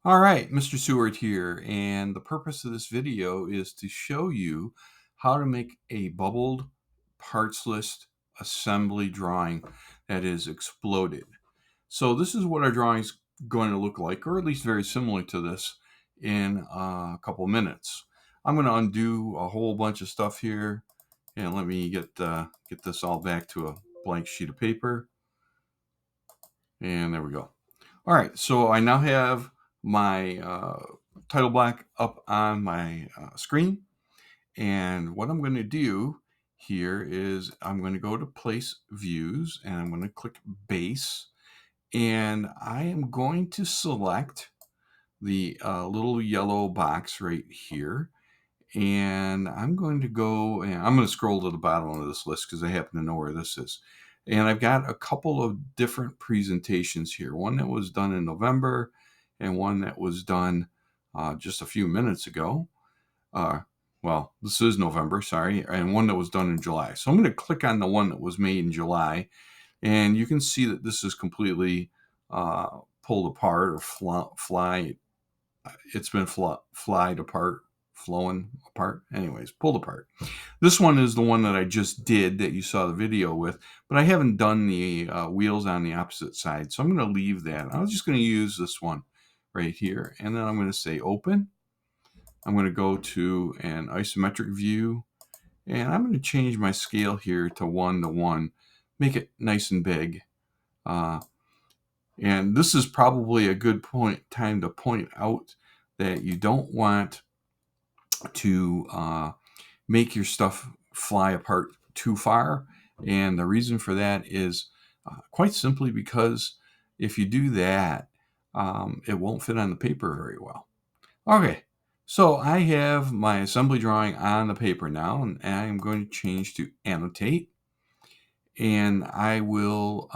All right, Mr. Seward here, and the purpose of this video is to show you how to make a bubbled parts list assembly drawing that is exploded. So this is what our drawing is going to look like, or at least very similar to this, in a couple minutes. I'm going to undo a whole bunch of stuff here, and let me get this all back to a blank sheet of paper. And there we go. All right, so I now have my title block up on my screen. And what I'm going to do here is I'm going to go to Place Views, and I'm going to click Base. And I am going to select the little yellow box right here. And I'm going to go and I'm going to scroll to the bottom of this list because I happen to know where this is. And I've got a couple of different presentations here. One that was done in November and one that was done just a few minutes ago. Well, this is November, sorry, and one that was done in July. So I'm going to click on the one that was made in July. And you can see that this is completely pulled apart or fly. It's been flied apart, flowing apart. Anyways, pulled apart. This one is the one that I just did that you saw the video with, but I haven't done the wheels on the opposite side. So I'm going to leave that. I'm just going to use this one right here. And then I'm going to say open. I'm going to go to an isometric view, and I'm going to change my scale here to 1:1, make it nice and big. And this is probably a good time to point out that you don't want to make your stuff fly apart too far. And the reason for that is quite simply because if you do that, it won't fit on the paper very well. Okay, so I have my assembly drawing on the paper now, and I'm going to change to annotate. And I will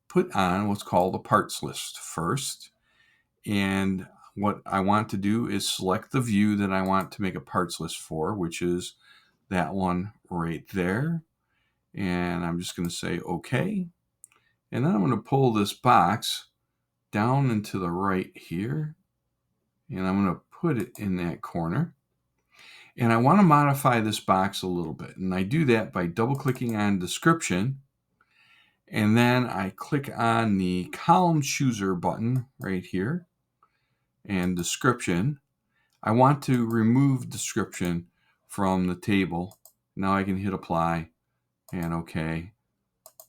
put on what's called a parts list first. And what I want to do is select the view that I want to make a parts list for, which is that one right there. And I'm just going to say OK. And then I'm going to pull this box down and to the right here. And I'm going to put it in that corner. And I want to modify this box a little bit. And I do that by double clicking on description. And then I click on the column chooser button right here and description. I want to remove description from the table. Now I can hit apply and OK,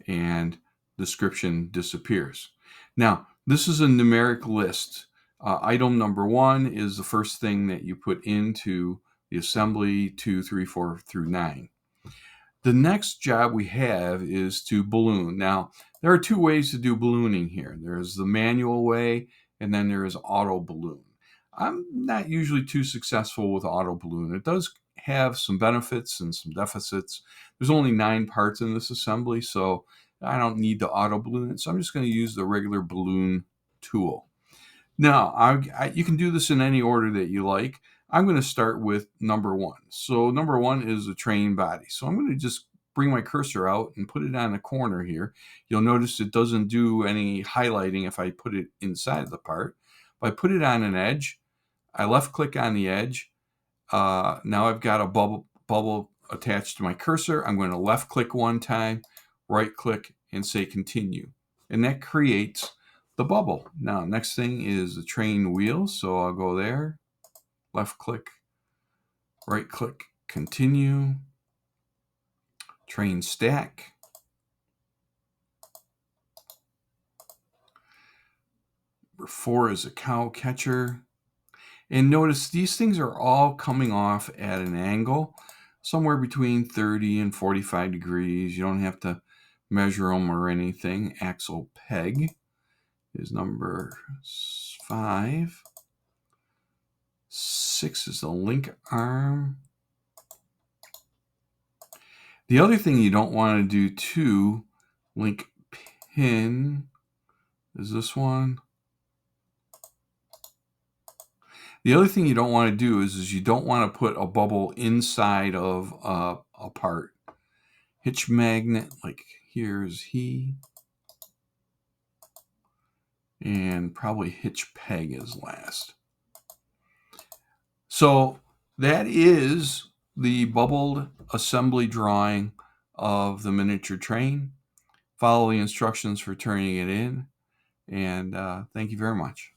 and description disappears. Now, this is a numeric list. Item number 1 is the first thing that you put into the assembly, 2, 3, 4 through 9. The next job we have is to balloon. Now, there are 2 ways to do ballooning here. There's the manual way, and then there is auto balloon. I'm not usually too successful with auto balloon. It does have some benefits and some deficits. There's only 9 parts in this assembly, so I don't need to auto balloon it. So I'm just going to use the regular balloon tool. Now, you can do this in any order that you like. I'm going to start with number 1. So number 1 is the train body. So I'm going to just bring my cursor out and put it on the corner here. You'll notice it doesn't do any highlighting if I put it inside the part. If I put it on an edge, I left click on the edge. Now I've got a bubble attached to my cursor. I'm going to left click one time, right click, and say continue. And that creates the bubble. Now, next thing is the train wheels. So I'll go there, left click, right click, continue, train stack. Number 4 is a cow catcher. And notice these things are all coming off at an angle, somewhere between 30 and 45 degrees. You don't have to measure them or anything. Axle peg is number 5. 6 is the link arm. The other thing you don't want to do too, link pin, is this one. The other thing you don't want to do is you don't want to put a bubble inside of a part. Hitch magnet, like here's he. and probably hitch peg is last. So that is the bubbled assembly drawing of the miniature train. Follow the instructions for turning it in, and thank you very much.